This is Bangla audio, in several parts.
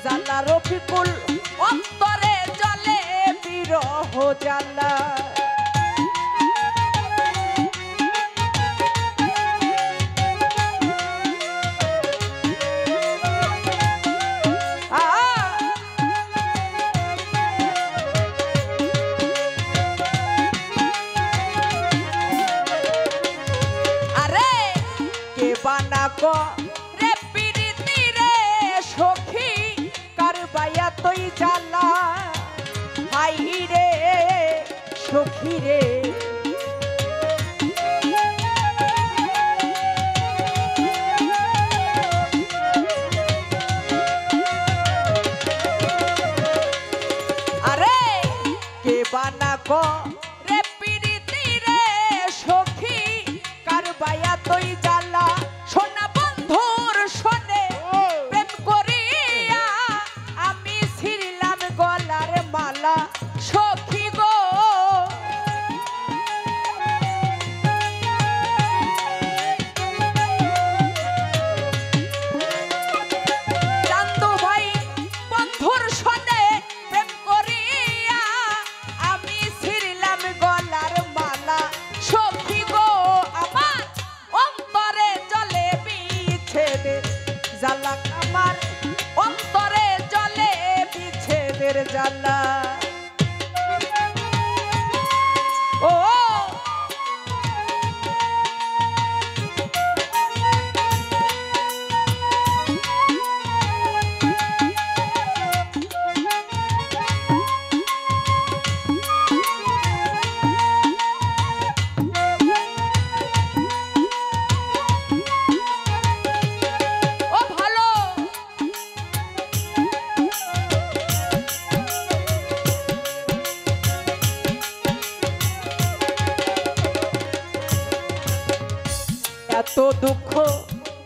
জালা রফিকুল অন্তরে জলে বিরহ জালা আরে কে বানা গো রে পিরিতি রে সখী কারবাইয়া তুই জালা হাই রে সখী রে আরে কে বানা গো রে পিরিতি রে সখী কারবাইয়া তুই জালা সোনা বন্ধুর শোনে প্রেম করিয়া আমি ছিড়লাম গলার মালা সখী গো চান্দু ভাই বন্ধুর শোনে প্রেম করিয়া আমি ছিড়লাম গলার মালা সখী গো আমার অন্তরে জলে বিচ্ছেদের জ্বালা আমার অন্তরে জলে বিচ্ছেদের জ্বালা ও ও ভালো এত দুঃখ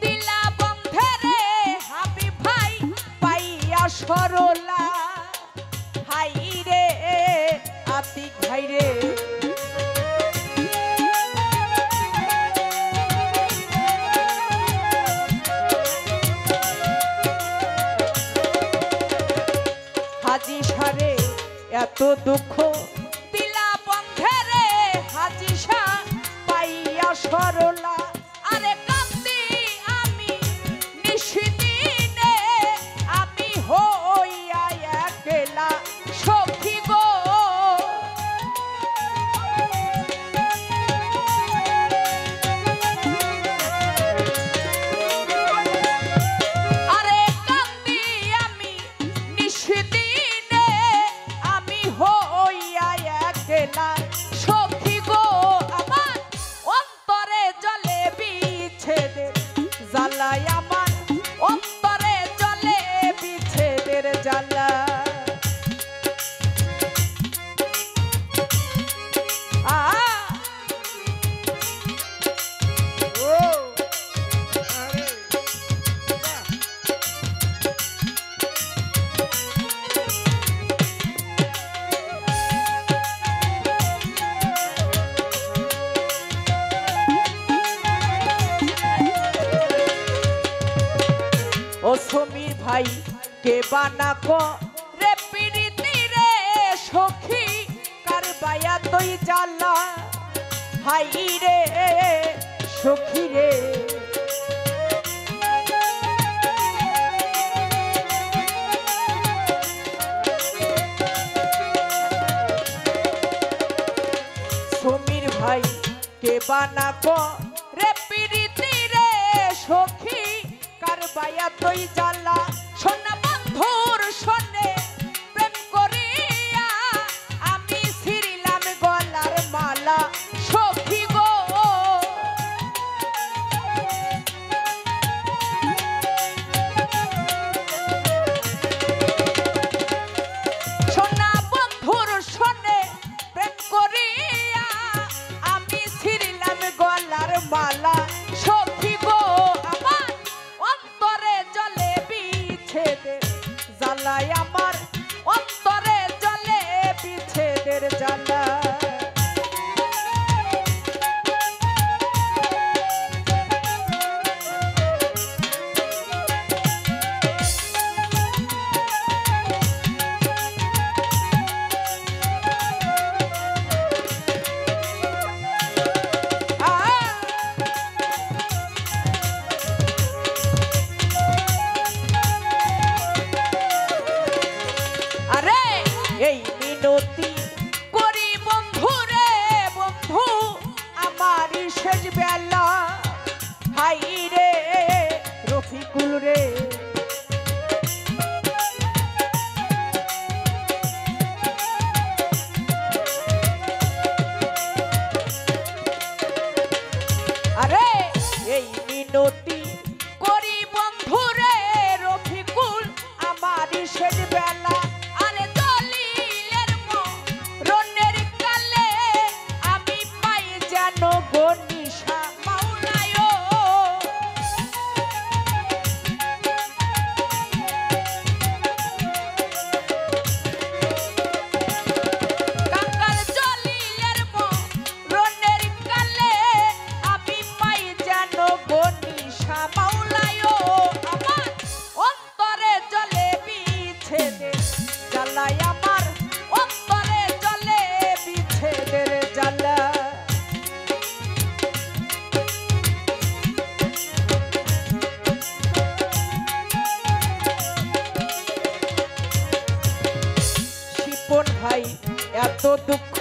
দিলা বন্ধেরে হাবিব ভাই পাইয়া সরলা হাই রে আতিক ভাই রে হাজি সারে এত দুঃখ দিলা বন্ধেরে হাজি শাহ পাইয়া সরলা আরে কান্দি আমি নিশিদিনে আমি হইয়া একলা সখী গো আরে কান্দি আমি নিশিদিনে আমি হইয়া একলা সখী গো আমার অন্তরে জলে বিচ্ছেদের জ্বালায় আমার অন্তরে জলে বিচ্ছেদের জ্বালা আ ও আরে বাহ ও সমীর ভাই কে বানা গো রে পিরিতি রে সখী কারবাইয়া তুই জালা হাই রে সখী রে সমীর ভাই কে বানা গো রে পিরিতি রে সখী কারবাইয়া তুই জালা সোনা বন্ধুর শোনে প্রেম করিয়া আমি ছিড়লাম গলার মালা সখী গো সোনা বন্ধুর শোনে প্রেম করিয়া আমি ছিড়লাম গলার মালা সখী গো আমার অন্তরে জলে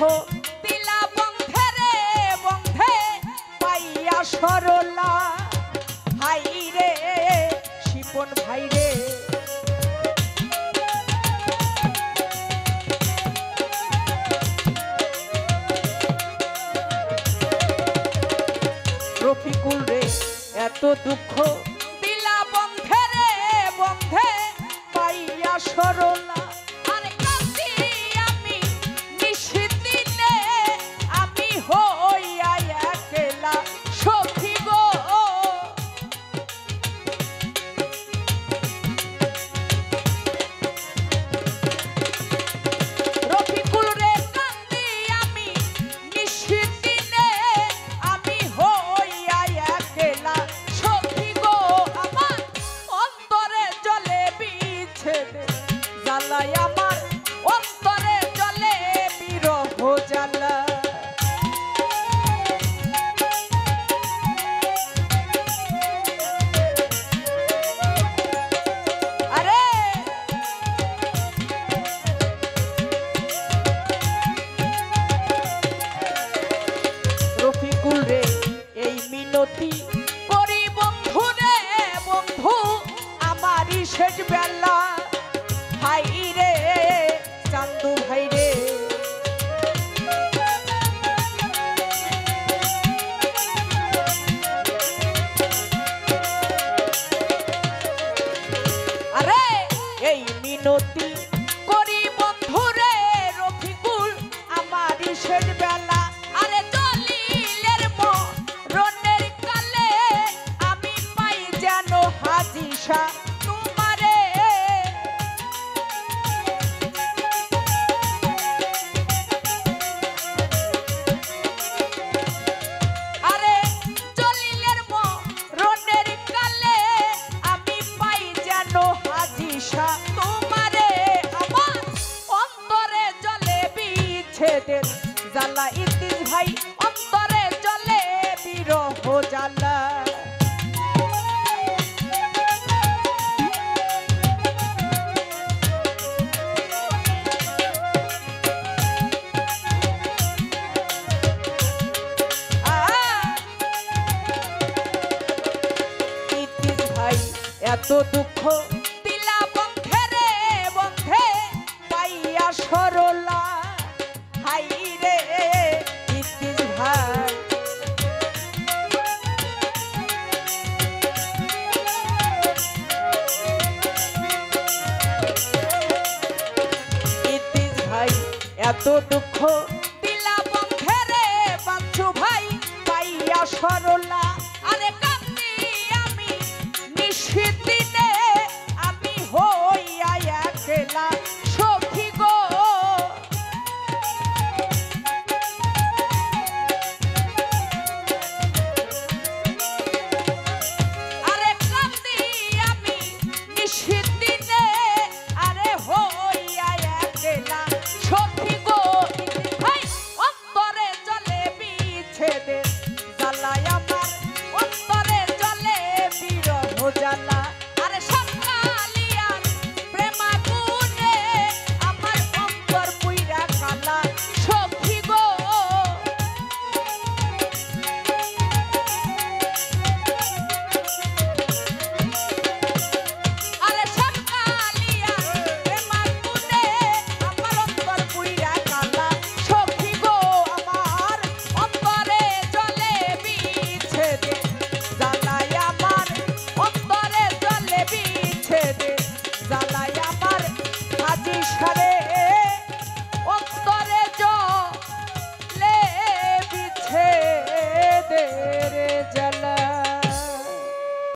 দিলা বন্ধে রে বন্ধে পাইয়া সরলা হাই রে শিপন ভাই রে রফিকুল রে এত দুঃখ দিলা বন্ধে রে বন্ধে পাইয়া সরলা আরে কাঁদি আমি নিশিদিনে আমি হইয়া একলা সখী গো রফিকুল রে কাঁদি আমি নিশিদিনে আমি হইয়া একলা সখী গো আমার অন্তরে জ্বলে বিচ্ছেদে জ্বালায় আমার অন্তরে জ্বলে বিরহ জ্বালা আরে রফিকুল রে এই মিনতি করি বন্ধু রে বন্ধু আমারই শেষ বেলা হাই রে চান্দু ভাই রে আরে এই মিনতি করি বন্ধু রে রফিকুল আমারই শেষ বেলা আরে দলিলের মরণের কালে আমি পাই যেন হাদিসা তোমারে আরে দলিলের মরণের কালে আমি পাই যেন হাদিসা তোমারে আমার অন্তরে জ্বলে বিচ্ছেদের জ্বালা ইতিস ভাই অন্তরে জ্বলে বিরহ জ্বালা ইতিস ভাই এত দুঃখ দিলা বন্ধে রে বন্ধে পাইয়া সরলা হাই রে ইতিস ভাই ইতিস ভাই এত দুঃখ